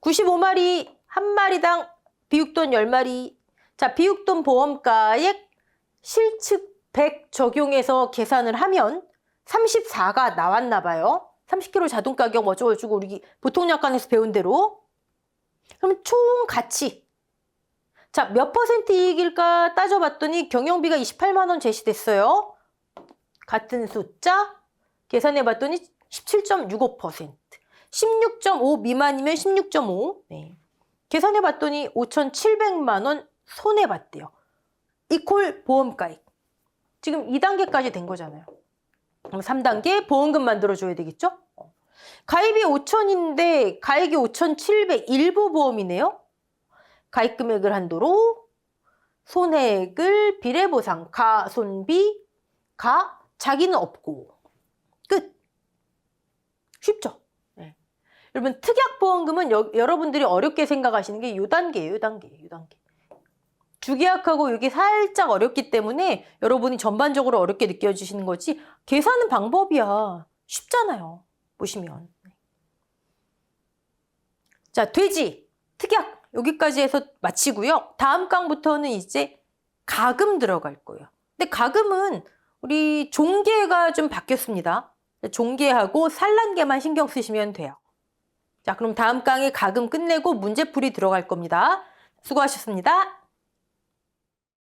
95마리 한 마리당 비육돈 10마리 자 비육돈 보험가액 실측 100 적용해서 계산을 하면 34가 나왔나 봐요. 30kg 자동가격 어쩌고저쩌고 우리 보통약관에서 배운 대로 그럼 총 가치 자 몇 퍼센트 이익일까 따져봤더니 경영비가 28만 원 제시됐어요. 같은 숫자 계산해봤더니 17.65% 16.5 미만이면 16.5 네. 계산해봤더니 5,700만 원 손해봤대요. 이퀄 보험가액 지금 2단계까지 된 거잖아요. 그럼 3단계 보험금 만들어줘야 되겠죠? 가입이 5,000인데 가액이 5,700 일부 보험이네요. 가입금액을 한도로 손해액을 비례보상 가손비 자기는 없고 끝. 쉽죠? 네. 여러분 특약보험금은 여러분들이 어렵게 생각하시는 게 요 단계예요. 요 단계. 주계약하고 이게 살짝 어렵기 때문에 여러분이 전반적으로 어렵게 느껴지시는 거지 계산은 방법이야. 쉽잖아요. 보시면. 자, 돼지 특약 여기까지 해서 마치고요. 다음 강부터는 이제 가금 들어갈 거예요. 근데 가금은 우리 종계가 좀 바뀌었습니다. 종계하고 산란계만 신경 쓰시면 돼요. 자, 그럼 다음 강의 가금 끝내고 문제풀이 들어갈 겁니다. 수고하셨습니다.